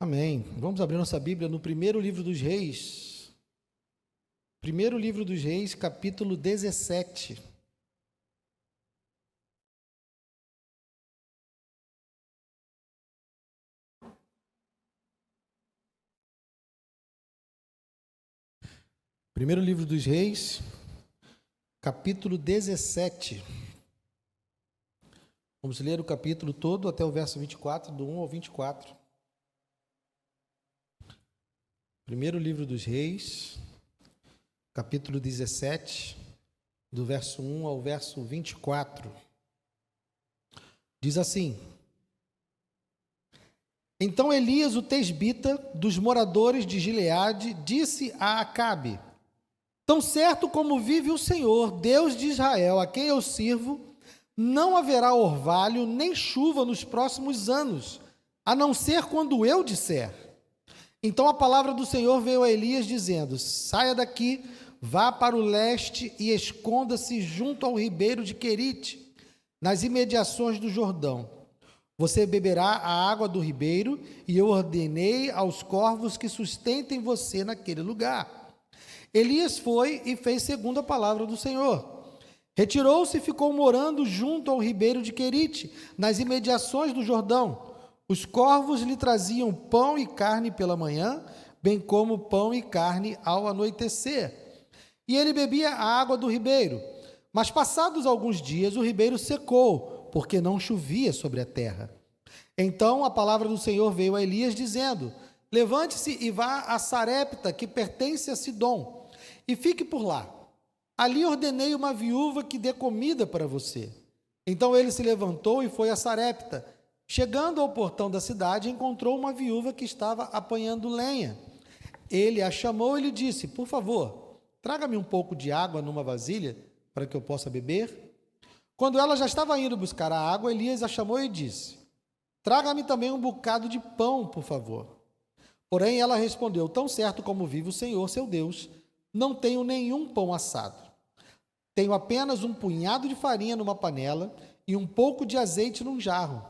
Amém. Vamos abrir nossa Bíblia no primeiro livro dos Reis. Primeiro livro dos Reis, capítulo 17. Primeiro livro dos Reis, capítulo 17. Vamos ler o capítulo todo até o verso 24, do 1 ao 24. Primeiro livro dos Reis, capítulo 17, do verso 1 ao verso 24. Diz assim: Então Elias, o tesbita, dos moradores de Gileade, disse a Acabe: Tão certo como vive o Senhor, Deus de Israel, a quem eu sirvo, não haverá orvalho nem chuva nos próximos anos, a não ser quando eu disser. Então a palavra do Senhor veio a Elias dizendo: Saia daqui, vá para o leste e esconda-se junto ao ribeiro de Querite, nas imediações do Jordão. Você beberá a água do ribeiro, e eu ordenei aos corvos que sustentem você naquele lugar. Elias foi e fez segundo a palavra do Senhor. Retirou-se e ficou morando junto ao ribeiro de Querite, nas imediações do Jordão. Os corvos lhe traziam pão e carne pela manhã, bem como pão e carne ao anoitecer. E ele bebia a água do ribeiro. Mas passados alguns dias, o ribeiro secou, porque não chovia sobre a terra. Então a palavra do Senhor veio a Elias, dizendo: Levante-se e vá a Sarepta, que pertence a Sidom, e fique por lá. Ali ordenei uma viúva que dê comida para você. Então ele se levantou e foi a Sarepta. Chegando ao portão da cidade, encontrou uma viúva que estava apanhando lenha. Ele a chamou e lhe disse: Por favor, traga-me um pouco de água numa vasilha, para que eu possa beber. Quando ela já estava indo buscar a água, Elias a chamou e disse: Traga-me também um bocado de pão, por favor. Porém ela respondeu: Tão certo como vive o Senhor, seu Deus, não tenho nenhum pão assado. Tenho apenas um punhado de farinha numa panela e um pouco de azeite num jarro.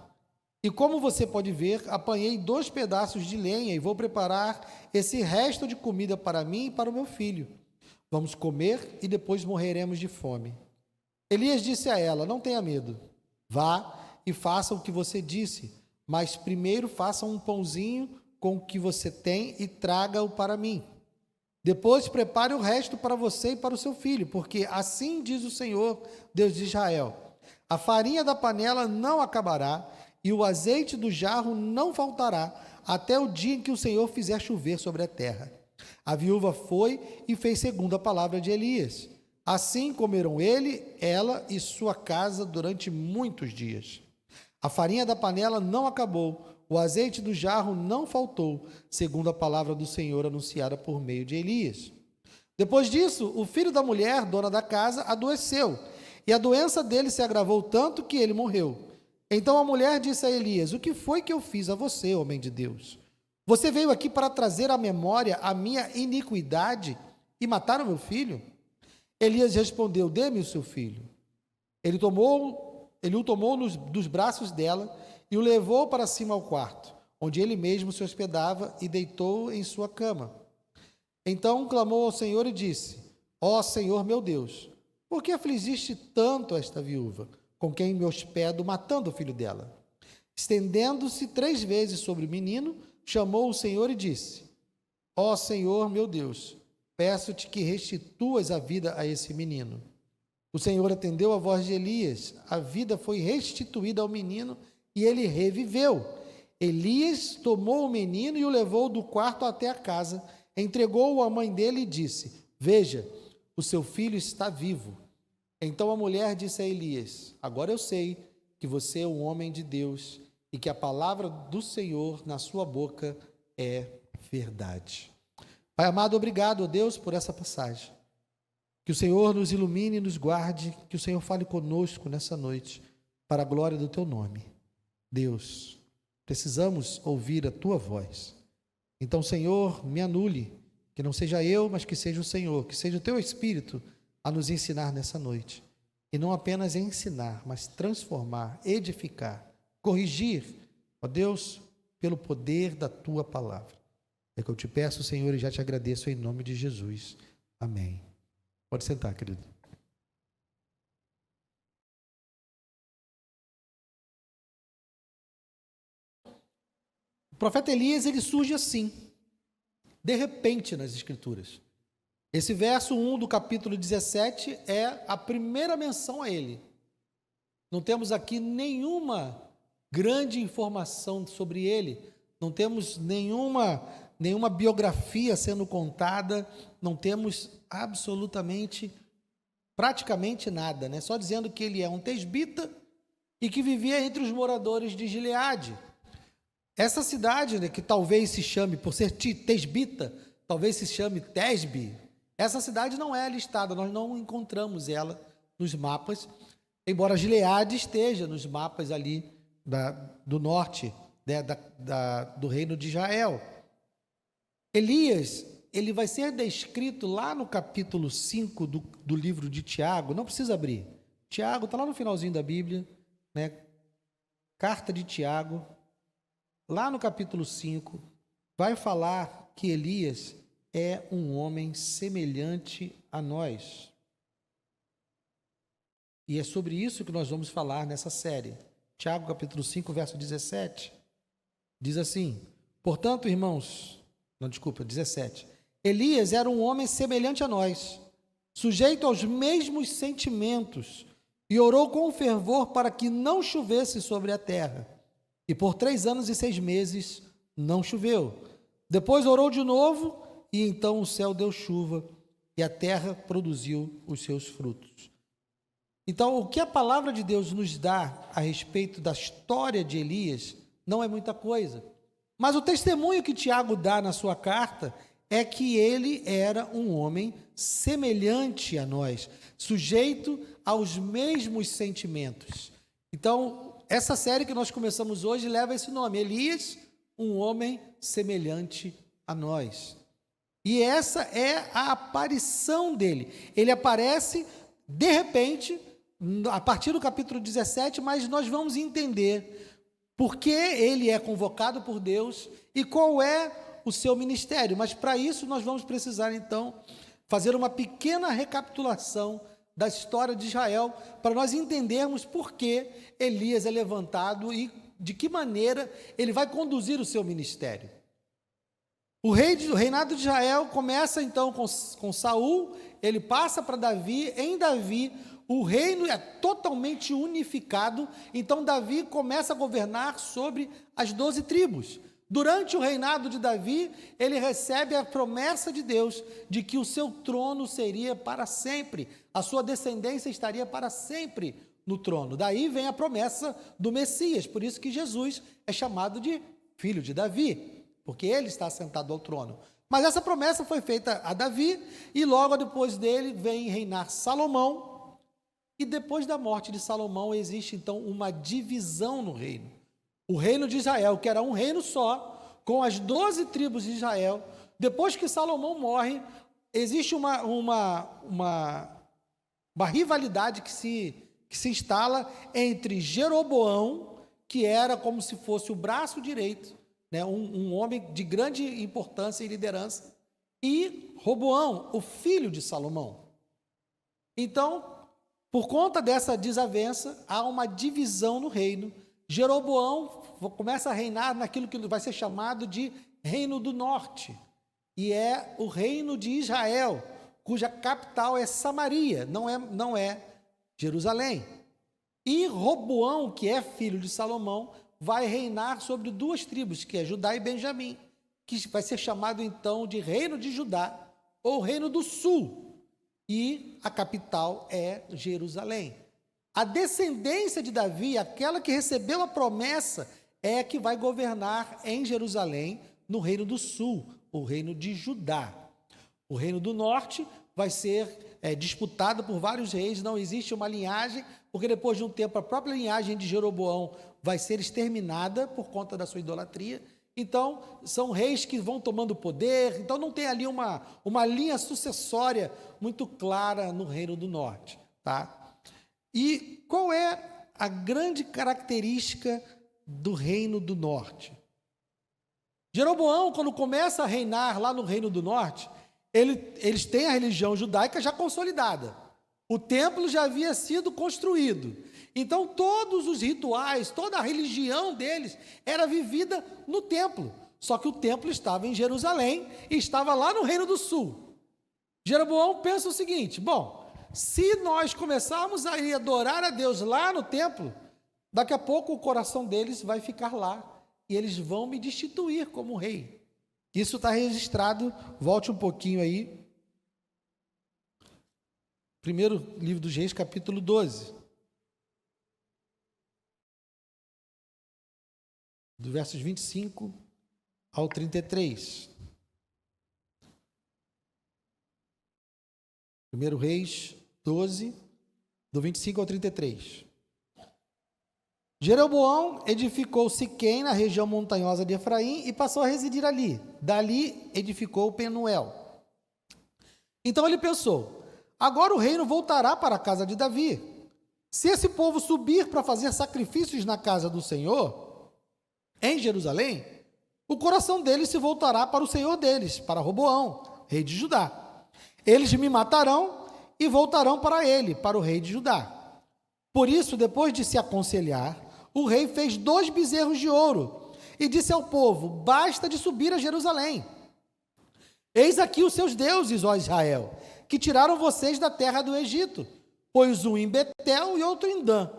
E como você pode ver, apanhei 2 pedaços de lenha e vou preparar esse resto de comida para mim e para o meu filho. Vamos comer e depois morreremos de fome. Elias disse a ela: Não tenha medo. Vá e faça o que você disse, mas primeiro faça um pãozinho com o que você tem e traga-o para mim. Depois prepare o resto para você e para o seu filho, porque assim diz o Senhor, Deus de Israel: a farinha da panela não acabará e o azeite do jarro não faltará, até o dia em que o Senhor fizer chover sobre a terra. A viúva foi e fez segundo a palavra de Elias. Assim comeram ele, ela e sua casa durante muitos dias. A farinha da panela não acabou, o azeite do jarro não faltou, segundo a palavra do Senhor anunciada por meio de Elias. Depois disso, o filho da mulher, dona da casa, adoeceu, e a doença dele se agravou tanto que ele morreu. Então a mulher disse a Elias: O que foi que eu fiz a você, homem de Deus? Você veio aqui para trazer à memória a minha iniquidade e matar o meu filho? Elias respondeu: Dê-me o seu filho. Ele o tomou dos braços dela e o levou para cima ao quarto, onde ele mesmo se hospedava, e deitou em sua cama. Então clamou ao Senhor e disse: Ó Senhor meu Deus, por que afligiste tanto esta viúva, com quem me hospedo, matando o filho dela? Estendendo-se 3 vezes sobre o menino, chamou o Senhor e disse: Ó Senhor meu Deus, peço-te que restituas a vida a esse menino. O Senhor atendeu a voz de Elias, a vida foi restituída ao menino e ele reviveu. Elias tomou o menino e o levou do quarto até a casa, entregou-o à mãe dele e disse: Veja, o seu filho está vivo. Então a mulher disse a Elias: Agora eu sei que você é um homem de Deus e que a palavra do Senhor na sua boca é verdade. Pai amado, obrigado, ó Deus, por essa passagem. Que o Senhor nos ilumine e nos guarde, que o Senhor fale conosco nessa noite, para a glória do teu nome. Deus, precisamos ouvir a tua voz. Então, Senhor, me anule, que não seja eu, mas que seja o Senhor, que seja o teu Espírito a nos ensinar nessa noite. E não apenas ensinar, mas transformar, edificar, corrigir. Ó Deus, pelo poder da tua palavra. É que eu te peço, Senhor, e já te agradeço em nome de Jesus. Amém. Pode sentar, querido. O profeta Elias, ele surge assim, de repente nas Escrituras. Esse verso 1 do capítulo 17 é a primeira menção a ele. Não temos aqui nenhuma grande informação sobre ele, não temos nenhuma biografia sendo contada, não temos praticamente nada, né? Só dizendo que ele é um tesbita e que vivia entre os moradores de Gileade. Essa cidade, né, que talvez se chame, por ser tesbita, talvez se chame Tesbe, essa cidade não é listada, nós não encontramos ela nos mapas, embora Gileade esteja nos mapas ali do norte, né, do reino de Israel. Elias, ele vai ser descrito lá no capítulo 5 do livro de Tiago, não precisa abrir. Tiago está lá no finalzinho da Bíblia, né? Carta de Tiago, lá no capítulo 5, vai falar que Elias é um homem semelhante a nós. E é sobre isso que nós vamos falar nessa série. Tiago, capítulo 5, verso 17, diz assim: portanto, irmãos, 17. Elias era um homem semelhante a nós, sujeito aos mesmos sentimentos, e orou com fervor para que não chovesse sobre a terra. E por 3 anos e 6 meses não choveu. Depois orou de novo, e então o céu deu chuva, e a terra produziu os seus frutos. Então, o que a palavra de Deus nos dá a respeito da história de Elias não é muita coisa. Mas o testemunho que Tiago dá na sua carta é que ele era um homem semelhante a nós, sujeito aos mesmos sentimentos. Então, essa série que nós começamos hoje leva esse nome, Elias, um homem semelhante a nós. E essa é a aparição dele. Ele aparece de repente, a partir do capítulo 17, mas nós vamos entender por que ele é convocado por Deus e qual é o seu ministério. Mas para isso nós vamos precisar então fazer uma pequena recapitulação da história de Israel, para nós entendermos por que Elias é levantado e de que maneira ele vai conduzir o seu ministério. O reinado de Israel começa então com Saul, ele passa para Davi. Em Davi, o reino é totalmente unificado, então Davi começa a governar sobre as 12 tribos. Durante o reinado de Davi, ele recebe a promessa de Deus de que o seu trono seria para sempre, a sua descendência estaria para sempre no trono. Daí vem a promessa do Messias, por isso que Jesus é chamado de filho de Davi, porque ele está sentado ao trono. Mas essa promessa foi feita a Davi, e logo depois dele vem reinar Salomão, e depois da morte de Salomão existe então uma divisão no reino. O reino de Israel, que era um reino só, com as 12 tribos de Israel, depois que Salomão morre, existe uma rivalidade que se instala entre Jeroboão, que era como se fosse o braço direito, né, um homem de grande importância e liderança, e Roboão, o filho de Salomão. Então, por conta dessa desavença, há uma divisão no reino. Jeroboão começa a reinar naquilo que vai ser chamado de Reino do Norte, e é o reino de Israel, cuja capital é Samaria, não é Jerusalém. E Roboão, que é filho de Salomão, vai reinar sobre 2 tribos, que é Judá e Benjamim, que vai ser chamado então de Reino de Judá, ou Reino do Sul, e a capital é Jerusalém. A descendência de Davi, aquela que recebeu a promessa, é que vai governar em Jerusalém, no Reino do Sul, o Reino de Judá. O Reino do Norte vai ser disputado por vários reis, não existe uma linhagem, porque depois de um tempo a própria linhagem de Jeroboão vai ser exterminada por conta da sua idolatria. Então, são reis que vão tomando poder, então não tem ali uma linha sucessória muito clara no Reino do Norte, tá? E qual é a grande característica do Reino do Norte? Jeroboão, quando começa a reinar lá no Reino do Norte, eles têm a religião judaica já consolidada. O templo já havia sido construído. Então, todos os rituais, toda a religião deles era vivida no templo. Só que o templo estava em Jerusalém e estava lá no Reino do Sul. Jeroboão pensa o seguinte: bom, se nós começarmos a ir adorar a Deus lá no templo, daqui a pouco o coração deles vai ficar lá e eles vão me destituir como rei. Isso está registrado, volte um pouquinho aí. Primeiro livro dos Reis, capítulo 12. Do versos 25 ao 33. Primeiro Reis 12, do 25 ao 33. Jeroboão edificou Siquém, na região montanhosa de Efraim, e passou a residir ali. Dali edificou Penuel. Então ele pensou: agora o reino voltará para a casa de Davi. Se esse povo subir para fazer sacrifícios na casa do Senhor, em Jerusalém, o coração deles se voltará para o Senhor deles, para Roboão, rei de Judá. Eles me matarão e voltarão para ele, para o rei de Judá. Por isso, depois de se aconselhar, o rei fez 2 bezerros de ouro e disse ao povo: basta de subir a Jerusalém. Eis aqui os seus deuses, ó Israel, que tiraram vocês da terra do Egito, pois um em Betel e outro em Dan.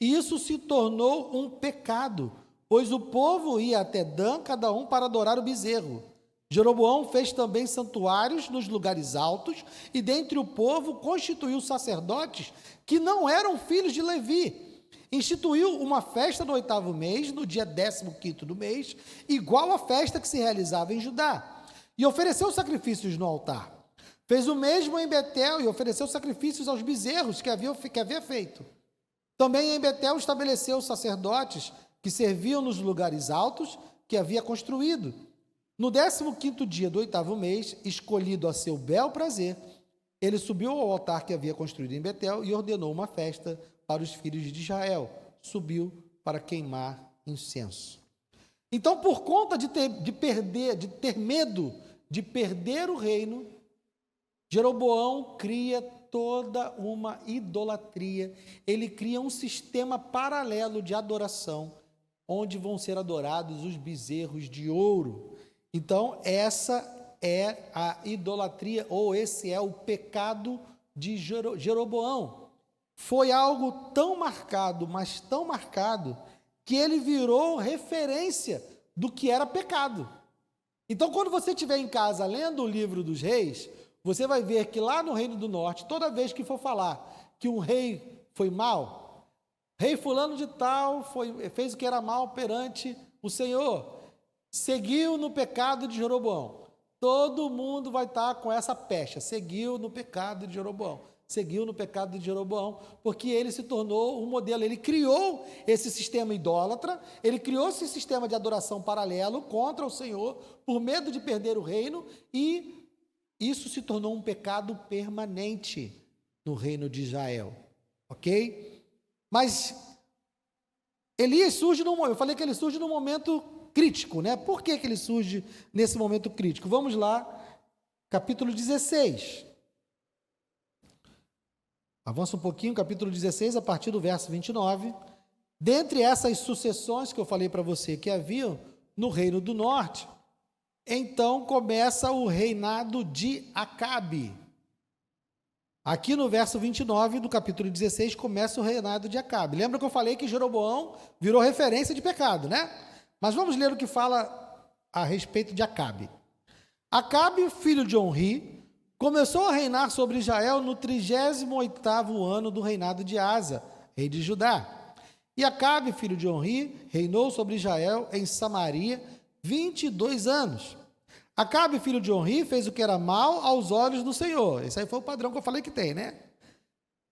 E isso se tornou um pecado, pois o povo ia até Dan, cada um para adorar o bezerro. Jeroboão fez também santuários nos lugares altos, e dentre o povo constituiu sacerdotes que não eram filhos de Levi. Instituiu uma festa no 8º mês, no dia 15º do mês, igual à festa que se realizava em Judá, e ofereceu sacrifícios no altar. Fez o mesmo em Betel e ofereceu sacrifícios aos bezerros que havia feito. Também em Betel estabeleceu sacerdotes que serviam nos lugares altos que havia construído. No 15º dia do 8º mês, escolhido a seu bel prazer, ele subiu ao altar que havia construído em Betel e ordenou uma festa para os filhos de Israel. Subiu para queimar incenso. Então, por conta de ter medo de perder o reino, Jeroboão cria toda uma idolatria. Ele cria um sistema paralelo de adoração, onde vão ser adorados os bezerros de ouro. Então, essa é a idolatria, ou esse é o pecado de Jeroboão. Foi algo tão marcado, mas tão marcado, que ele virou referência do que era pecado. Então, quando você estiver em casa lendo o livro dos reis, você vai ver que lá no Reino do Norte, toda vez que for falar que um rei foi mal, rei fulano de tal fez o que era mal perante o Senhor, seguiu no pecado de Jeroboão. Todo mundo vai estar com essa pecha: seguiu no pecado de Jeroboão, seguiu no pecado de Jeroboão, porque ele se tornou um modelo. Ele criou esse sistema idólatra, ele criou esse sistema de adoração paralelo contra o Senhor, por medo de perder o reino, e isso se tornou um pecado permanente no reino de Israel, ok? Mas Elias surge eu falei que ele surge num momento crítico, né? Por que ele surge nesse momento crítico? Vamos lá, capítulo 16. Avança um pouquinho, capítulo 16, a partir do verso 29. Dentre essas sucessões que eu falei para você que haviam no Reino do Norte, então começa o reinado de Acabe. Aqui no verso 29 do capítulo 16 começa o reinado de Acabe. Lembra que eu falei que Jeroboão virou referência de pecado, né? Mas vamos ler o que fala a respeito de Acabe. Acabe, filho de Onri, começou a reinar sobre Israel no 38º ano do reinado de Asa, rei de Judá. E Acabe, filho de Onri, reinou sobre Israel em Samaria 22 anos. Acabe, filho de Onri, fez o que era mal aos olhos do Senhor. Esse aí foi o padrão que eu falei que tem, né?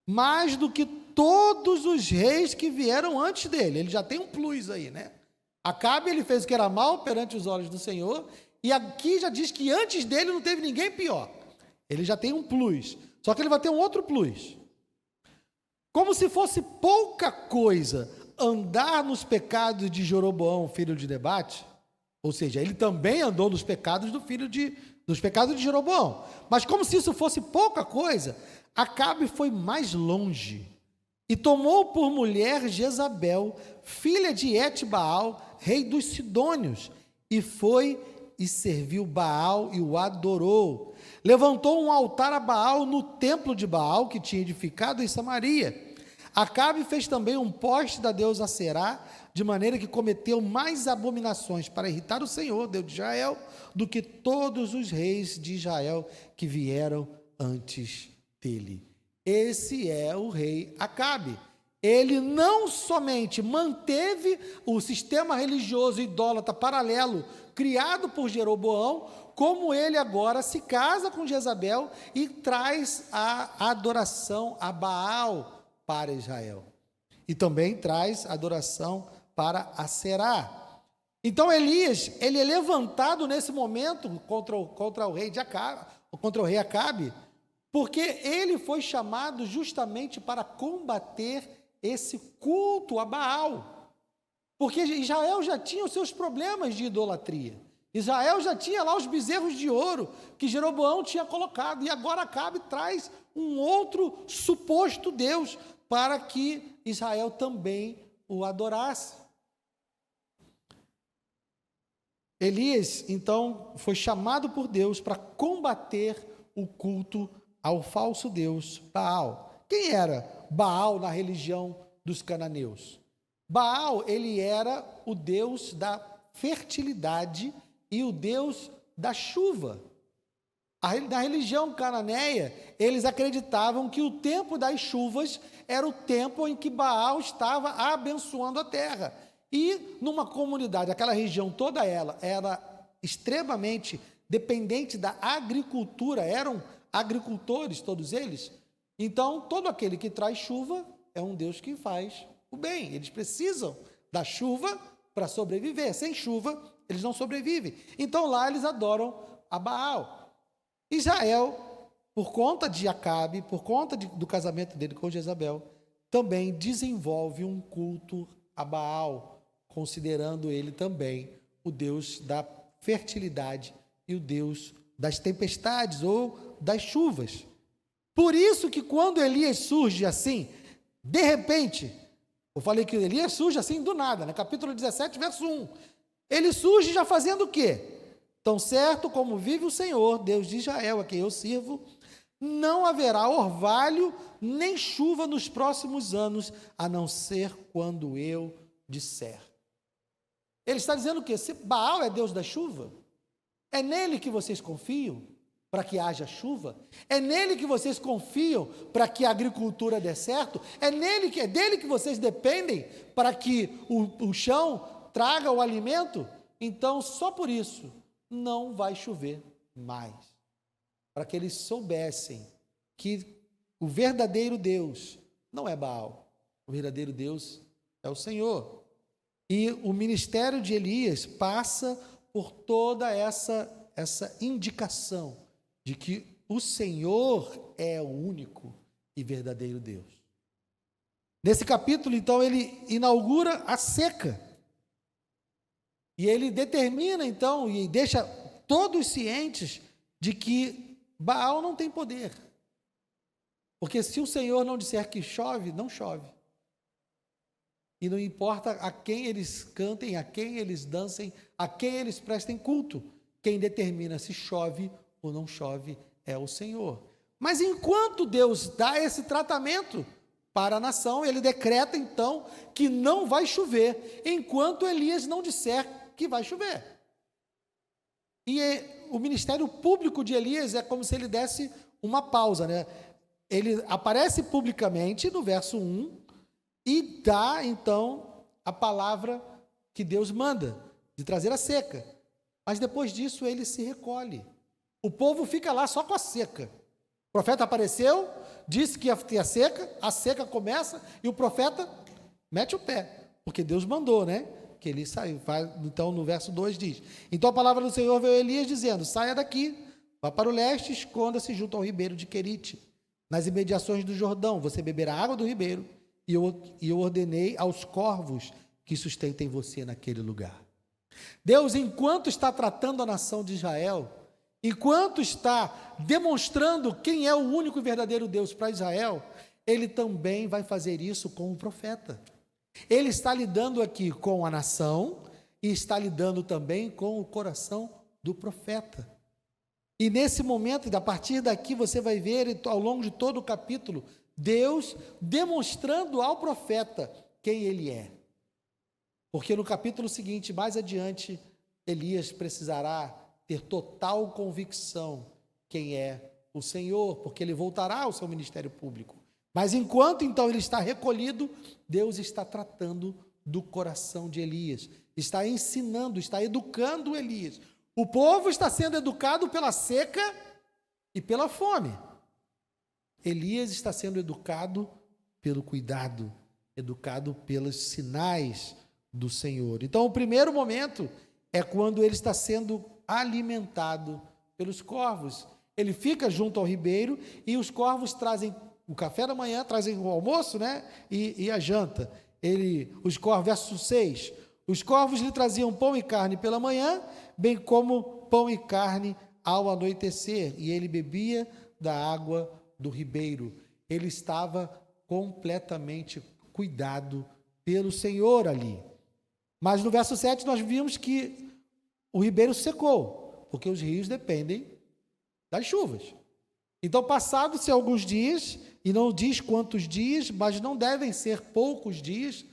Mais do que todos os reis que vieram antes dele. Ele já tem um plus aí, né? Acabe, ele fez o que era mal perante os olhos do Senhor. E aqui já diz que antes dele não teve ninguém pior. Ele já tem um plus. Só que ele vai ter um outro plus. Como se fosse pouca coisa andar nos pecados de Jeroboão, filho de Nebate, Ou seja, ele também andou nos pecados dos pecados de Jeroboão. Mas como se isso fosse pouca coisa, Acabe foi mais longe e tomou por mulher Jezabel, filha de Etbaal, rei dos Sidônios, e foi e serviu Baal e o adorou. Levantou um altar a Baal no templo de Baal, que tinha edificado em Samaria. Acabe fez também um poste da deusa Aserá, de maneira que cometeu mais abominações para irritar o Senhor, Deus de Israel, do que todos os reis de Israel que vieram antes dele. Esse é o rei Acabe. Ele não somente manteve o sistema religioso idólatra paralelo criado por Jeroboão, como ele agora se casa com Jezabel e traz a adoração a Baal para Israel. E também traz adoração para Aserá. Então Elias, ele é levantado nesse momento contra o rei Acabe, porque ele foi chamado justamente para combater esse culto a Baal. Porque Israel já tinha os seus problemas de idolatria. Israel já tinha lá os bezerros de ouro que Jeroboão tinha colocado, e agora Acabe traz um outro suposto Deus para que Israel também o adorasse. Elias, então, foi chamado por Deus para combater o culto ao falso Deus Baal. Quem era Baal na religião dos cananeus? Baal, ele era o Deus da fertilidade e o Deus da chuva. Na religião cananeia, eles acreditavam que o tempo das chuvas era o tempo em que Baal estava abençoando a terra. E numa comunidade, aquela região toda ela era extremamente dependente da agricultura, eram agricultores todos eles. Então, todo aquele que traz chuva é um Deus que faz o bem. Eles precisam da chuva para sobreviver. Sem chuva, eles não sobrevivem. Então, lá eles adoram a Baal. Israel, por conta de Acabe, por conta do casamento dele com Jezabel, também desenvolve um culto a Baal, considerando ele também o Deus da fertilidade e o Deus das tempestades ou das chuvas. Por isso que quando Elias surge assim, de repente, eu falei que Elias surge assim do nada, né? Capítulo 17, verso 1. Ele surge já fazendo o quê? Tão certo como vive o Senhor, Deus de Israel, a quem eu sirvo, não haverá orvalho nem chuva nos próximos anos, a não ser quando eu disser. Ele está dizendo o quê? Se Baal é Deus da chuva, é nele que vocês confiam para que haja chuva? É nele que vocês confiam para que a agricultura dê certo? É dele que vocês dependem para que o chão traga o alimento? Então, só por isso, não vai chover mais. Para que eles soubessem que o verdadeiro Deus não é Baal, o verdadeiro Deus é o Senhor. E o ministério de Elias passa por toda essa indicação de que o Senhor é o único e verdadeiro Deus. Nesse capítulo, então, ele inaugura a seca. E ele determina, então, e deixa todos cientes de que Baal não tem poder. Porque se o Senhor não disser que chove, não chove. E não importa a quem eles cantem, a quem eles dancem, a quem eles prestem culto. Quem determina se chove ou não chove é o Senhor. Mas enquanto Deus dá esse tratamento para a nação, ele decreta então que não vai chover, enquanto Elias não disser que vai chover. E o ministério público de Elias é como se ele desse uma pausa, né? Ele aparece publicamente no verso 1 e dá então a palavra que Deus manda, de trazer a seca. Mas depois disso ele se recolhe. O povo fica lá só com a seca. O profeta apareceu, disse que ia ter a seca começa e o profeta mete o pé, porque Deus mandou, né? Que ele saiu. Então, no verso 2 diz: então a palavra do Senhor veio a Elias dizendo: saia daqui, vá para o leste, esconda-se junto ao ribeiro de Querite, nas imediações do Jordão. Você beberá água do ribeiro, e eu ordenei aos corvos que sustentem você naquele lugar. Deus, enquanto está tratando a nação de Israel, enquanto está demonstrando quem é o único e verdadeiro Deus para Israel, Ele também vai fazer isso com o profeta. Ele está lidando aqui com a nação e está lidando também com o coração do profeta. E nesse momento, a partir daqui, você vai ver, ao longo de todo o capítulo, Deus demonstrando ao profeta quem ele é. Porque no capítulo seguinte, mais adiante, Elias precisará ter total convicção quem é o Senhor, porque ele voltará ao seu ministério público. Mas enquanto então ele está recolhido, Deus está tratando do coração de Elias, está ensinando, está educando Elias. O povo está sendo educado pela seca e pela fome. Elias está sendo educado pelo cuidado, educado pelos sinais do Senhor. Então, o primeiro momento é quando ele está sendo alimentado pelos corvos. Ele fica junto ao ribeiro e os corvos trazem o café da manhã, trazem o almoço, né? E a janta. Os corvos, verso 6, os corvos lhe traziam pão e carne pela manhã, bem como pão e carne ao anoitecer, e ele bebia da água do ribeiro. Ele estava completamente cuidado pelo Senhor ali. Mas no verso 7 nós vimos que o ribeiro secou, porque os rios dependem das chuvas. Então, passados-se alguns dias, e não diz quantos dias, mas não devem ser poucos dias,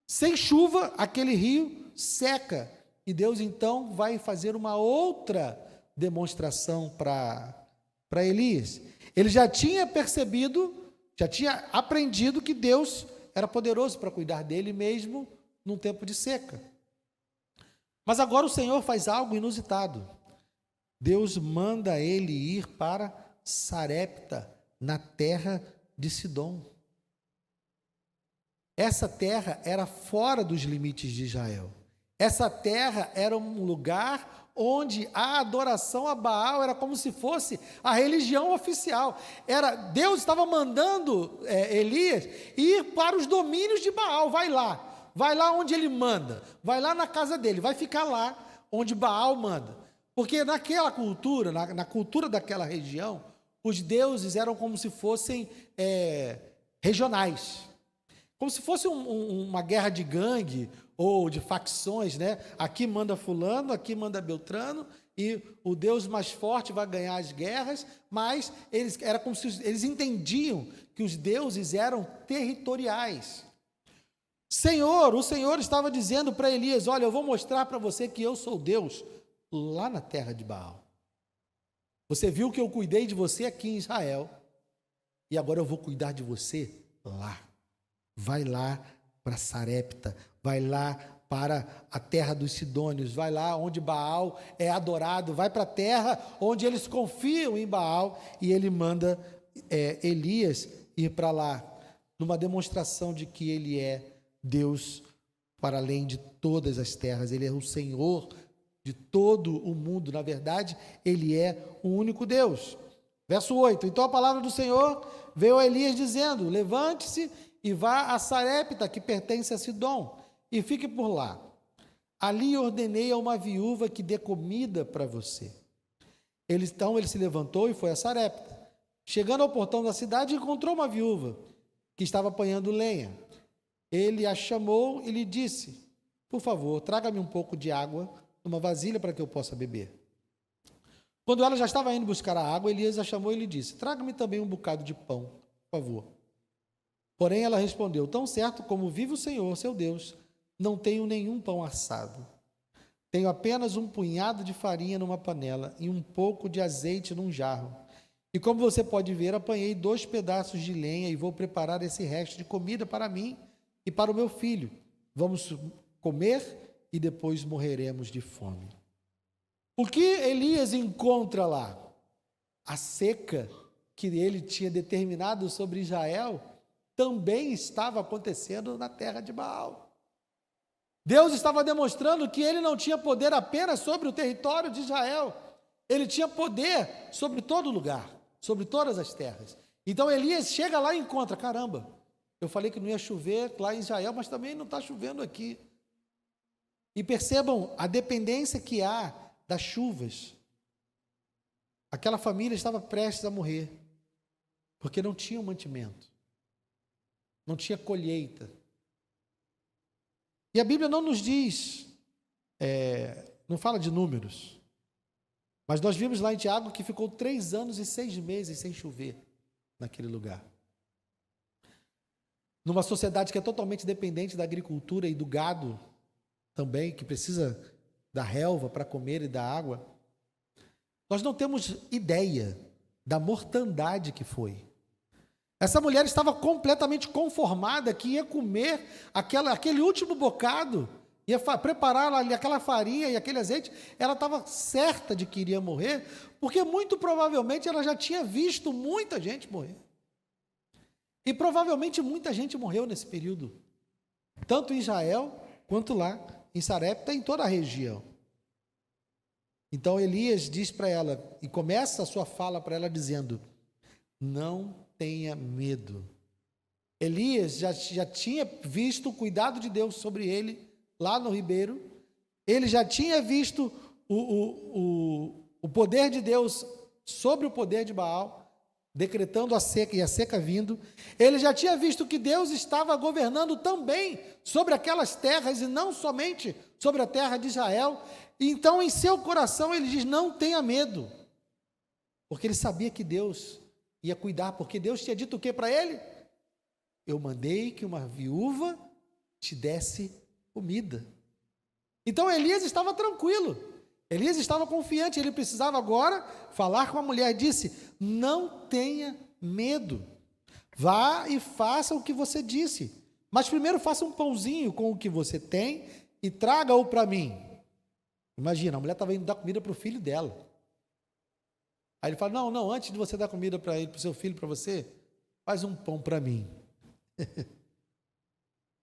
sem chuva, aquele rio seca. E Deus, então, vai fazer uma outra demonstração para Elias. Ele já tinha percebido, já tinha aprendido que Deus era poderoso para cuidar dele mesmo num tempo de seca. Mas agora o Senhor faz algo inusitado. Deus manda ele ir para Sarepta, na terra de Sidom. Essa terra era fora dos limites de Israel. Essa terra era um lugar onde a adoração a Baal era como se fosse a religião oficial. Deus estava mandando Elias ir para os domínios de Baal. Vai lá onde ele manda, vai lá na casa dele, vai ficar lá onde Baal manda. Porque naquela cultura, na cultura daquela região, os deuses eram como se fossem regionais. Como se fosse uma guerra de gangue ou de facções, né? Aqui manda fulano, aqui manda Beltrano, e o Deus mais forte vai ganhar as guerras, mas era como se eles entendiam que os deuses eram territoriais. O Senhor estava dizendo para Elias: olha, eu vou mostrar para você que eu sou Deus lá na terra de Baal. Você viu que eu cuidei de você aqui em Israel, e agora eu vou cuidar de você lá. Vai lá para Sarepta, vai lá para a terra dos Sidônios, vai lá onde Baal é adorado, vai para a terra onde eles confiam em Baal, e ele manda Elias ir para lá, numa demonstração de que ele é Deus para além de todas as terras, ele é o Senhor de todo o mundo. Na verdade, ele é o único Deus. Verso 8, então a palavra do Senhor veio a Elias dizendo: levante-se e vá a Sarepta, que pertence a Sidom, e fique por lá. Ali ordenei a uma viúva que dê comida para você. Então ele se levantou e foi a Sarepta. Chegando ao portão da cidade, encontrou uma viúva que estava apanhando lenha. Ele a chamou e lhe disse: por favor, traga-me um pouco de água numa vasilha para que eu possa beber. Quando ela já estava indo buscar a água, Elias a chamou e lhe disse: traga-me também um bocado de pão, por favor. Porém ela respondeu: tão certo como vive o Senhor, seu Deus, não tenho nenhum pão assado. Tenho apenas um punhado de farinha numa panela e um pouco de azeite num jarro. E como você pode ver, apanhei 2 pedaços de lenha e vou preparar esse resto de comida para mim e para o meu filho. Vamos comer e depois morreremos de fome. O que Elias encontra lá? A seca que ele tinha determinado sobre Israel também estava acontecendo na terra de Baal. Deus estava demonstrando que ele não tinha poder apenas sobre o território de Israel, ele tinha poder sobre todo lugar, sobre todas as terras. Então Elias chega lá e encontra: caramba, eu falei que não ia chover lá em Israel, mas também não está chovendo aqui. E percebam a dependência que há das chuvas. Aquela família estava prestes a morrer, porque não tinha mantimento, não tinha colheita. E a Bíblia não nos diz, não fala de números, mas nós vimos lá em Tiago que ficou 3 anos e 6 meses sem chover naquele lugar. Numa sociedade que é totalmente dependente da agricultura e do gado também, que precisa da relva para comer e da água, nós não temos ideia da mortandade que foi. Essa mulher estava completamente conformada que ia comer aquele último bocado, ia preparar ali aquela farinha e aquele azeite. Ela estava certa de que iria morrer, porque muito provavelmente ela já tinha visto muita gente morrer. E provavelmente muita gente morreu nesse período, tanto em Israel quanto lá em Sarepta, em toda a região. Então Elias diz para ela, e começa a sua fala para ela dizendo: não tenha medo. Elias já tinha visto o cuidado de Deus sobre ele, lá no ribeiro. Ele já tinha visto o poder de Deus sobre o poder de Baal, decretando a seca e a seca vindo. Ele já tinha visto que Deus estava governando também sobre aquelas terras e não somente sobre a terra de Israel. Então, em seu coração, ele diz: não tenha medo, porque ele sabia que Deus ia cuidar, porque Deus tinha dito o que para ele? Eu mandei que uma viúva te desse comida. Então, Elias estava tranquilo, Elias estava confiante. Ele precisava agora falar com a mulher. Disse: não tenha medo, vá e faça o que você disse, mas primeiro faça um pãozinho com o que você tem e traga-o para mim. Imagina, a mulher estava indo dar comida para o filho dela. Aí ele fala: não, antes de você dar comida para ele, para o seu filho, para você, faz um pão para mim.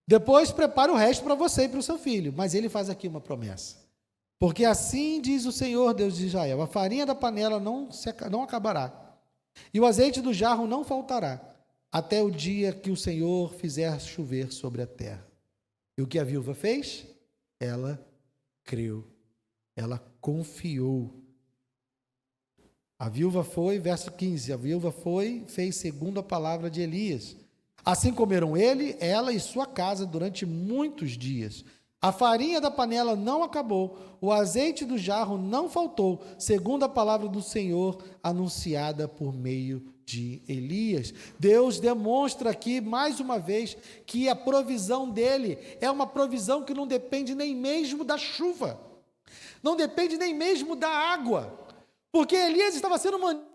Depois prepara o resto para você e para o seu filho. Mas ele faz aqui uma promessa: porque assim diz o Senhor Deus de Israel: a farinha da panela não acabará, e o azeite do jarro não faltará, até o dia que o Senhor fizer chover sobre a terra. E o que a viúva fez? Ela creu, ela confiou. A viúva foi, verso 15, a viúva foi, fez segundo a palavra de Elias. Assim comeram ele, ela e sua casa durante muitos dias. A farinha da panela não acabou, o azeite do jarro não faltou, segundo a palavra do Senhor anunciada por meio de Elias. Deus demonstra aqui, mais uma vez, que a provisão dele é uma provisão que não depende nem mesmo da chuva, não depende nem mesmo da água, porque Elias estava sendo mantido.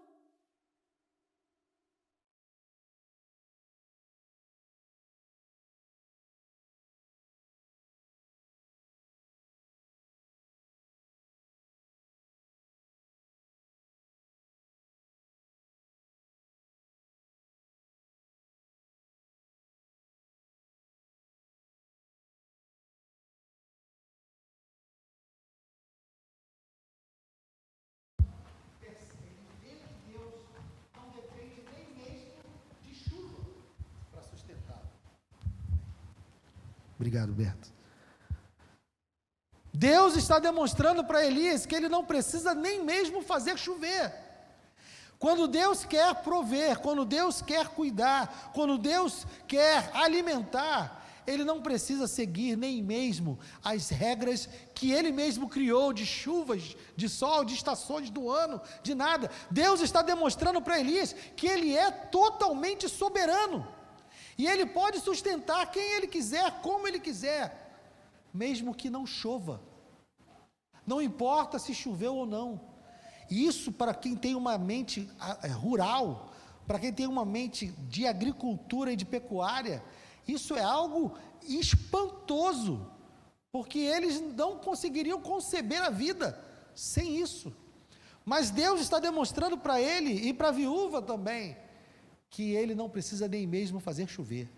Obrigado, Berto. Deus está demonstrando para Elias que ele não precisa nem mesmo fazer chover. Quando Deus quer prover, quando Deus quer cuidar, quando Deus quer alimentar, ele não precisa seguir nem mesmo as regras que ele mesmo criou de chuvas, de sol, de estações do ano, de nada. Deus está demonstrando para Elias que ele é totalmente soberano. E ele pode sustentar quem ele quiser, como ele quiser, mesmo que não chova. Não importa se choveu ou não. Isso, para quem tem uma mente rural, para quem tem uma mente de agricultura e de pecuária, isso é algo espantoso, porque eles não conseguiriam conceber a vida sem isso. Mas Deus está demonstrando para ele e para a viúva também, que ele não precisa nem mesmo fazer chover,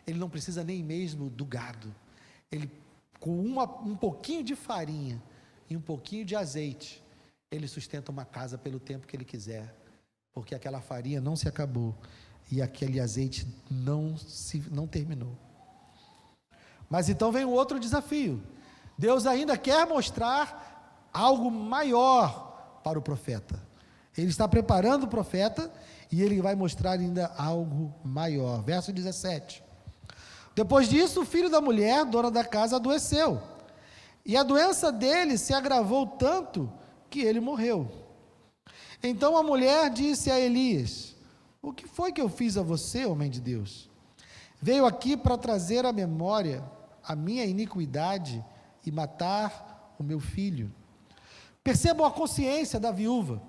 ele não precisa nem mesmo do gado. Ele, com um pouquinho de farinha e um pouquinho de azeite, ele sustenta uma casa pelo tempo que ele quiser, porque aquela farinha não se acabou e aquele azeite não terminou. Mas então vem o outro desafio. Deus ainda quer mostrar algo maior para o profeta. Ele está preparando o profeta e ele vai mostrar ainda algo maior. Verso 17. Depois disso, o filho da mulher, dona da casa, adoeceu. E a doença dele se agravou tanto que ele morreu. Então a mulher disse a Elias: o que foi que eu fiz a você, homem de Deus? Veio aqui para trazer à memória a minha iniquidade e matar o meu filho. Percebam a consciência da viúva.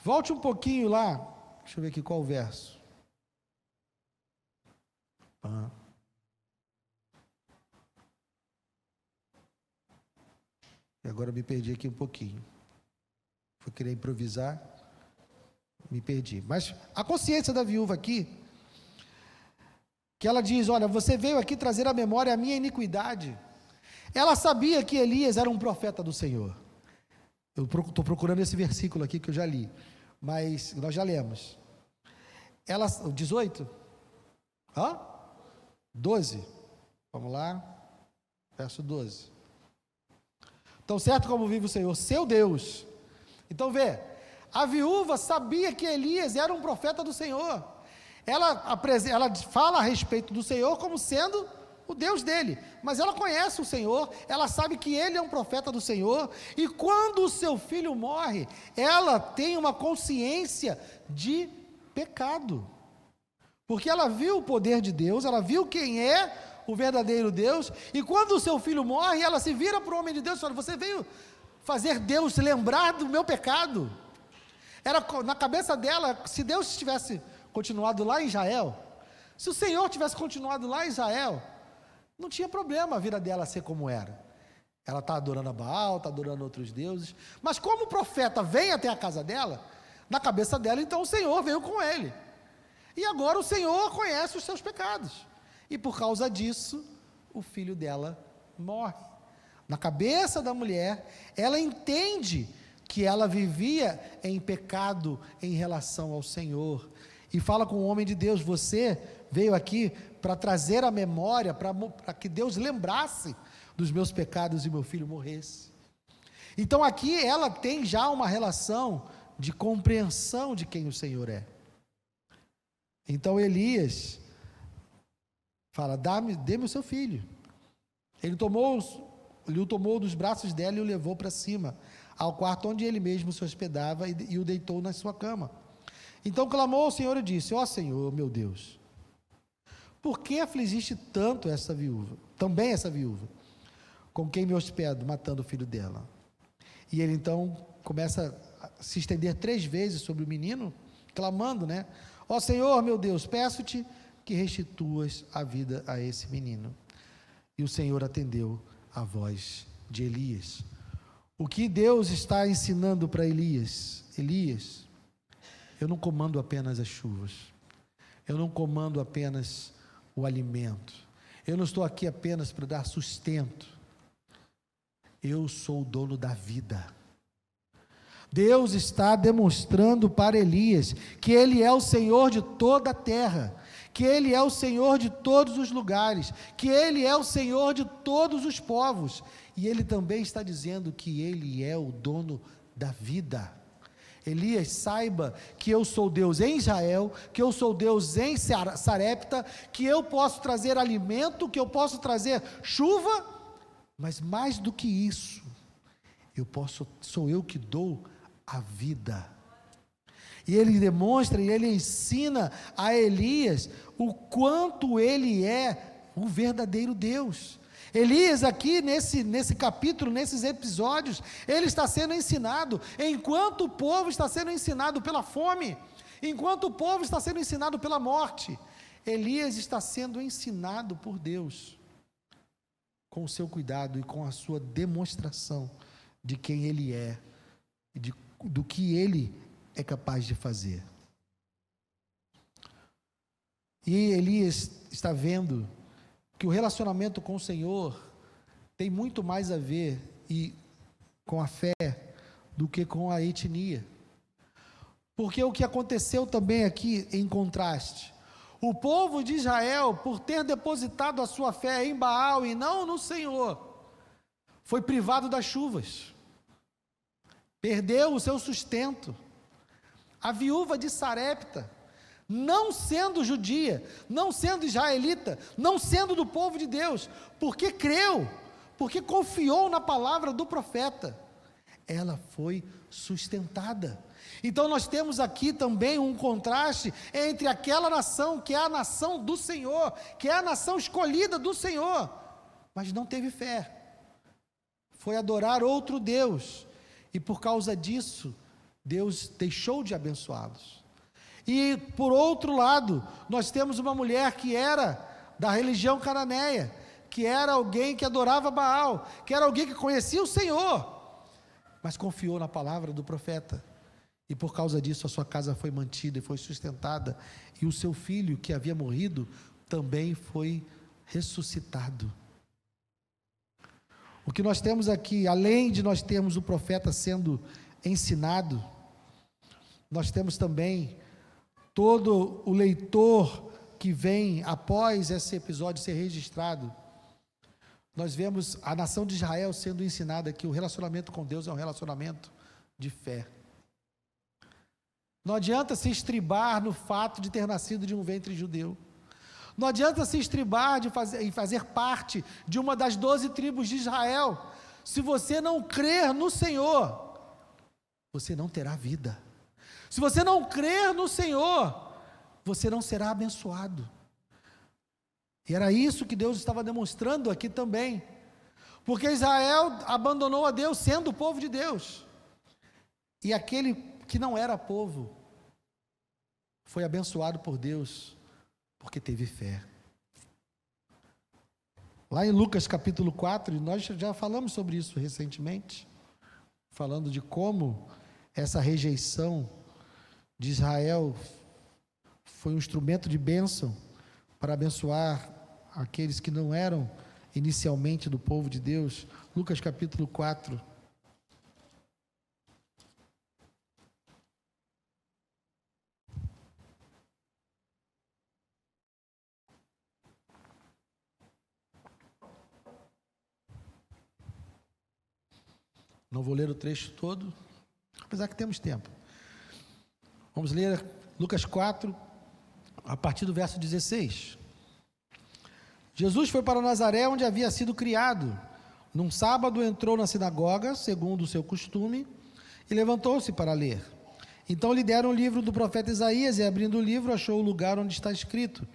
Volte um pouquinho lá. Deixa eu ver aqui qual o verso. E agora eu me perdi aqui um pouquinho. Fui querer improvisar, me perdi. Mas a consciência da viúva aqui, que ela diz: olha, você veio aqui trazer à memória a minha iniquidade. Ela sabia que Elias era um profeta do Senhor. Eu estou procurando esse versículo aqui que eu já li, mas nós já lemos. Ela, 18? 12. Vamos lá, verso 12. Tão certo como vive o Senhor, seu Deus. Então vê, a viúva sabia que Elias era um profeta do Senhor. Ela fala a respeito do Senhor como sendo o Deus dele, mas ela conhece o Senhor, ela sabe que ele é um profeta do Senhor, e quando o seu filho morre, ela tem uma consciência de pecado, porque ela viu o poder de Deus, ela viu quem é o verdadeiro Deus, e quando o seu filho morre, ela se vira para o homem de Deus e fala: você veio fazer Deus lembrar do meu pecado? Era na cabeça dela, se Deus tivesse continuado lá em Israel, se o Senhor tivesse continuado lá em Israel, não tinha problema a vida dela ser como era. Ela está adorando a Baal, está adorando outros deuses, mas como o profeta vem até a casa dela, na cabeça dela, então o Senhor veio com ele, e agora o Senhor conhece os seus pecados, e por causa disso, o filho dela morre. Na cabeça da mulher, ela entende que ela vivia em pecado em relação ao Senhor, e fala com o homem de Deus: você veio aqui para trazer a memória, para que Deus lembrasse dos meus pecados e meu filho morresse. Então aqui ela tem já uma relação de compreensão de quem o Senhor é. Então Elias fala: dê-me o seu filho. Ele o tomou dos braços dela e o levou para cima, ao quarto onde ele mesmo se hospedava, e o deitou na sua cama. Então clamou ao Senhor e disse: ó Senhor, meu Deus, por que afligiste tanto essa viúva, com quem me hospedo, matando o filho dela? E ele então começa a se estender 3 vezes sobre o menino, clamando, né? Ó Senhor, meu Deus, peço-te que restituas a vida a esse menino. E o Senhor atendeu a voz de Elias. O que Deus está ensinando para Elias? Elias, eu não comando apenas as chuvas, eu não comando apenas o alimento, eu não estou aqui apenas para dar sustento, eu sou o dono da vida. Deus está demonstrando para Elias que Ele é o Senhor de toda a terra, que Ele é o Senhor de todos os lugares, que Ele é o Senhor de todos os povos, e Ele também está dizendo que Ele é o dono da vida. Elias, saiba que eu sou Deus em Israel, que eu sou Deus em Sarepta, que eu posso trazer alimento, que eu posso trazer chuva, mas mais do que isso, sou eu que dou a vida. E ele demonstra, e ele ensina a Elias o quanto ele é o verdadeiro Deus. Elias aqui nesse capítulo, nesses episódios, ele está sendo ensinado, enquanto o povo está sendo ensinado pela fome, enquanto o povo está sendo ensinado pela morte, Elias está sendo ensinado por Deus, com o seu cuidado e com a sua demonstração de quem ele é, e do que ele é capaz de fazer. E Elias está vendo que o relacionamento com o Senhor tem muito mais a ver com a fé do que com a etnia. Porque o que aconteceu também aqui em contraste, o povo de Israel, por ter depositado a sua fé em Baal e não no Senhor, foi privado das chuvas, perdeu o seu sustento. A viúva de Sarepta, não sendo judia, não sendo israelita, não sendo do povo de Deus, porque creu, porque confiou na palavra do profeta, ela foi sustentada. Então nós temos aqui também um contraste entre aquela nação, que é a nação do Senhor, que é a nação escolhida do Senhor, mas não teve fé, foi adorar outro Deus, e por causa disso, Deus deixou de abençoá-los. E por outro lado, nós temos uma mulher que era da religião cananeia, que era alguém que adorava Baal, que era alguém que conhecia o Senhor, mas confiou na palavra do profeta, e por causa disso a sua casa foi mantida e foi sustentada, e o seu filho que havia morrido, também foi ressuscitado. O que nós temos aqui, além de nós termos o profeta sendo ensinado, nós temos também todo o leitor que vem após esse episódio ser registrado. Nós vemos a nação de Israel sendo ensinada que o relacionamento com Deus é um relacionamento de fé. Não adianta se estribar no fato de ter nascido de um ventre judeu. Não adianta se estribar em fazer parte de uma das 12 tribos de Israel. Se você não crer no Senhor, você não terá vida. Se você não crer no Senhor, você não será abençoado. E era isso que Deus estava demonstrando aqui também. Porque Israel abandonou a Deus sendo o povo de Deus. E aquele que não era povo foi abençoado por Deus porque teve fé. Lá em Lucas capítulo 4, nós já falamos sobre isso recentemente, falando de como essa rejeição de Israel foi um instrumento de bênção para abençoar aqueles que não eram inicialmente do povo de Deus. Lucas capítulo 4. Não vou ler o trecho todo, apesar que temos tempo. Vamos ler Lucas 4, a partir do verso 16. Jesus foi para Nazaré, onde havia sido criado. Num sábado entrou na sinagoga, segundo o seu costume, e levantou-se para ler. Então lhe deram o livro do profeta Isaías, e abrindo o livro, achou o lugar onde está escrito: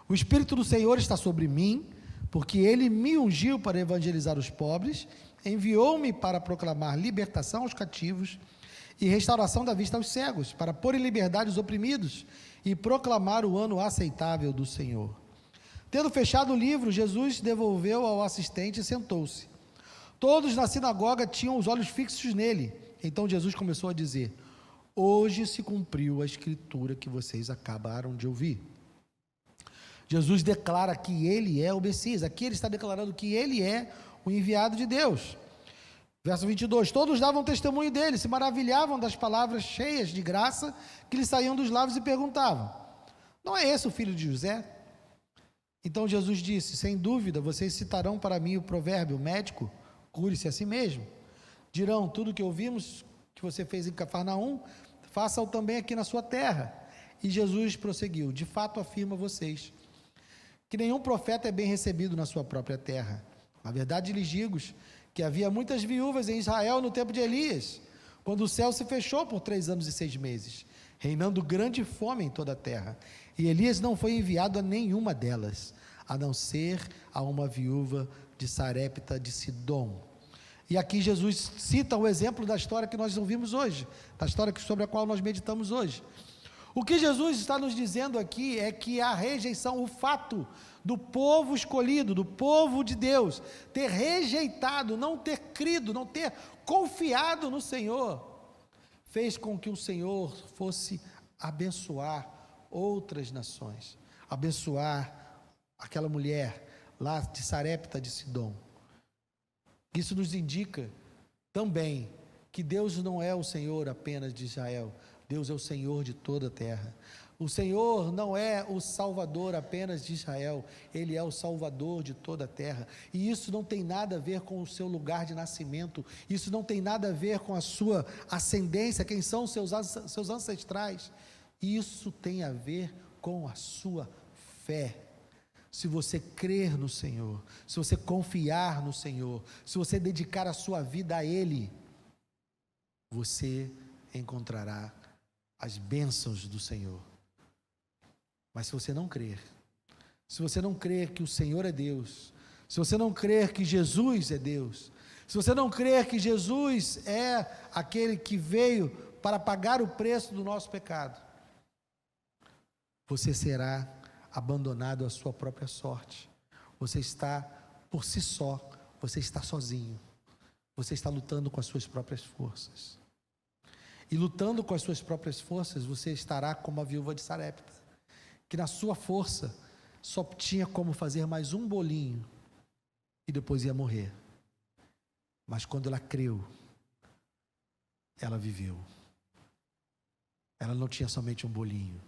O Espírito do Senhor está sobre mim, porque ele me ungiu para evangelizar os pobres, enviou-me para proclamar libertação aos cativos e restauração da vista aos cegos, para pôr em liberdade os oprimidos e proclamar o ano aceitável do Senhor. Tendo fechado o livro, Jesus devolveu ao assistente e sentou-se. Todos na sinagoga tinham os olhos fixos nele. Então Jesus começou a dizer: Hoje se cumpriu a escritura que vocês acabaram de ouvir. Jesus declara que ele é o Messias. Aqui ele está declarando que ele é o enviado de Deus. Verso 22, todos davam testemunho dele, se maravilhavam das palavras cheias de graça que lhe saíam dos lábios e perguntavam: Não é esse o filho de José? Então Jesus disse: Sem dúvida, vocês citarão para mim o provérbio: médico, cure-se a si mesmo. Dirão: tudo que ouvimos que você fez em Cafarnaum, faça-o também aqui na sua terra. E Jesus prosseguiu: De fato afirmo a vocês que nenhum profeta é bem recebido na sua própria terra. Na verdade lhes digo que havia muitas viúvas em Israel no tempo de Elias, quando o céu se fechou por 3 anos e 6 meses, reinando grande fome em toda a terra. E Elias não foi enviado a nenhuma delas, a não ser a uma viúva de Sarepta de Sidom. E aqui Jesus cita o exemplo da história que nós ouvimos hoje, da história sobre a qual nós meditamos hoje. O que Jesus está nos dizendo aqui é que a rejeição, o fato do povo escolhido, do povo de Deus, ter rejeitado, não ter crido, não ter confiado no Senhor, fez com que o Senhor fosse abençoar outras nações, abençoar aquela mulher lá de Sarepta de Sidom. Isso nos indica também que Deus não é o Senhor apenas de Israel, Deus é o Senhor de toda a terra. O Senhor não é o Salvador apenas de Israel, Ele é o Salvador de toda a terra. E isso não tem nada a ver com o seu lugar de nascimento, isso não tem nada a ver com a sua ascendência, quem são os seus ancestrais. Isso tem a ver com a sua fé. Se você crer no Senhor, se você confiar no Senhor, se você dedicar a sua vida a Ele, você encontrará as bênçãos do Senhor. Mas se você não crer, se você não crer que o Senhor é Deus, se você não crer que Jesus é Deus, se você não crer que Jesus é aquele que veio para pagar o preço do nosso pecado, você será abandonado à sua própria sorte. Você está por si só, você está sozinho, você está lutando com as suas próprias forças. E lutando com as suas próprias forças, você estará como a viúva de Sarepta, que na sua força só tinha como fazer mais um bolinho e depois ia morrer. Mas quando ela creu, ela viveu. Ela não tinha somente um bolinho,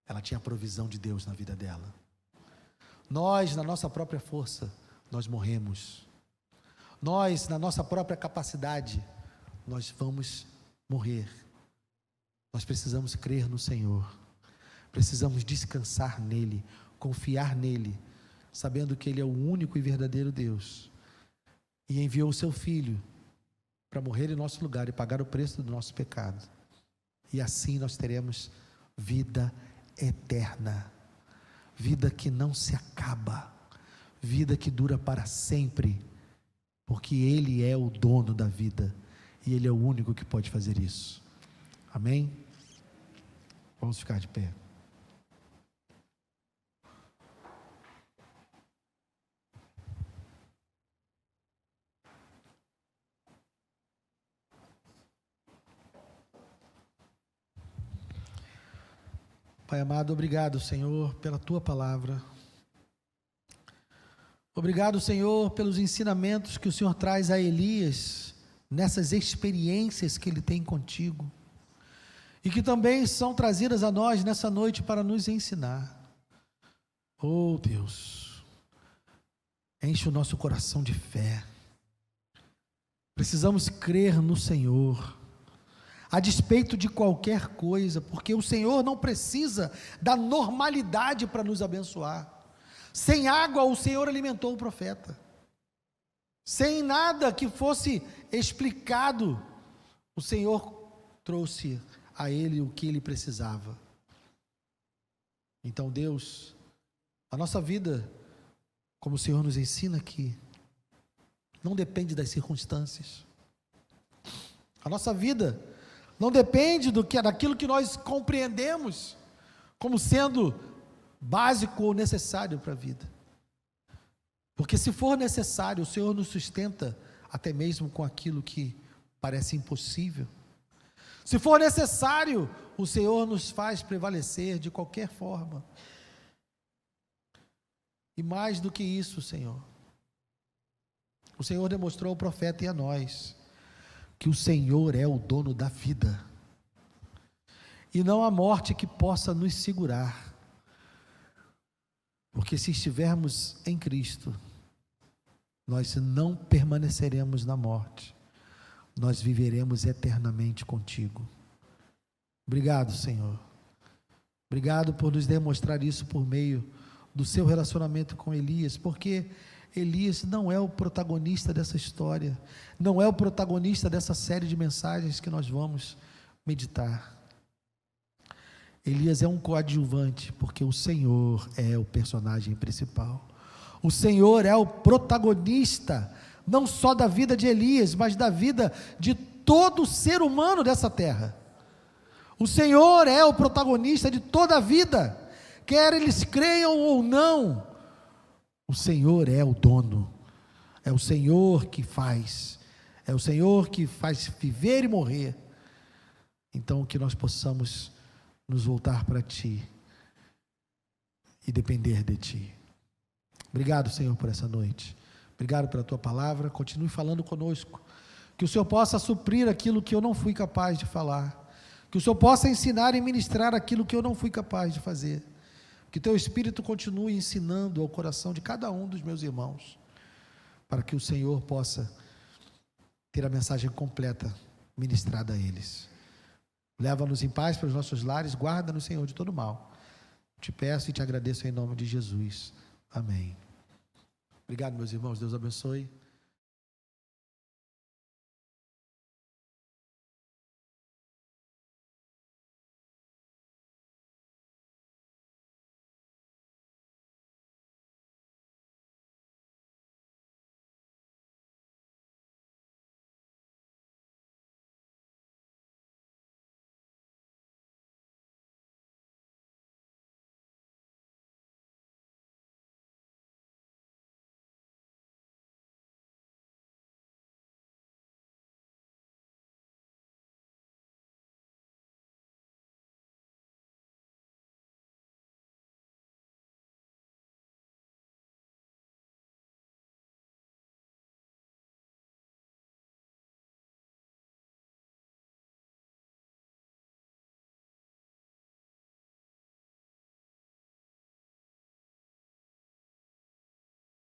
ela tinha a provisão de Deus na vida dela. Nós, na nossa própria força, nós morremos. Nós, na nossa própria capacidade, nós vamos morrer. Nós precisamos crer no Senhor. Precisamos descansar nele, confiar nele, sabendo que ele é o único e verdadeiro Deus. E enviou o seu Filho para morrer em nosso lugar e pagar o preço do nosso pecado. E assim nós teremos vida eterna, vida que não se acaba, vida que dura para sempre, porque Ele é o dono da vida e Ele é o único que pode fazer isso. Amém? Vamos ficar de pé. Pai amado, obrigado, Senhor, pela Tua palavra. Obrigado, Senhor, pelos ensinamentos que o Senhor traz a Elias, nessas experiências que ele tem contigo, e que também são trazidas a nós nessa noite para nos ensinar. Oh Deus, enche o nosso coração de fé. Precisamos crer no Senhor, a despeito de qualquer coisa, porque o Senhor não precisa da normalidade para nos abençoar. Sem água o Senhor alimentou o profeta, sem nada que fosse explicado, o Senhor trouxe a ele o que ele precisava. Então Deus, a nossa vida, como o Senhor nos ensina aqui, não depende das circunstâncias. A nossa vida não depende daquilo que nós compreendemos como sendo básico ou necessário para a vida. Porque se for necessário, o Senhor nos sustenta até mesmo com aquilo que parece impossível. Se for necessário, o Senhor nos faz prevalecer de qualquer forma. E mais do que isso, Senhor, o Senhor demonstrou ao profeta e a nós que o Senhor é o dono da vida, e não há morte que possa nos segurar, porque se estivermos em Cristo, nós não permaneceremos na morte, nós viveremos eternamente contigo. Obrigado, Senhor, obrigado por nos demonstrar isso por meio do seu relacionamento com Elias, porque Elias não é o protagonista dessa história, não é o protagonista dessa série de mensagens que nós vamos meditar. Elias é um coadjuvante, porque o Senhor é o personagem principal. O Senhor é o protagonista, não só da vida de Elias, mas da vida de todo ser humano dessa terra. O Senhor é o protagonista de toda a vida, quer eles creiam ou não. O Senhor é o dono, é o Senhor que faz, é o Senhor que faz viver e morrer. Então que nós possamos nos voltar para Ti e depender de Ti. Obrigado, Senhor, por essa noite, obrigado pela Tua palavra, continue falando conosco, que o Senhor possa suprir aquilo que eu não fui capaz de falar, Que o Senhor possa ensinar e ministrar aquilo que eu não fui capaz de fazer. Que teu Espírito continue ensinando ao coração de cada um dos meus irmãos, para que o Senhor possa ter a mensagem completa ministrada a eles. Leva-nos em paz para os nossos lares, guarda-nos, Senhor, de todo mal. Te peço e te agradeço em nome de Jesus. Amém. Obrigado, meus irmãos. Deus abençoe.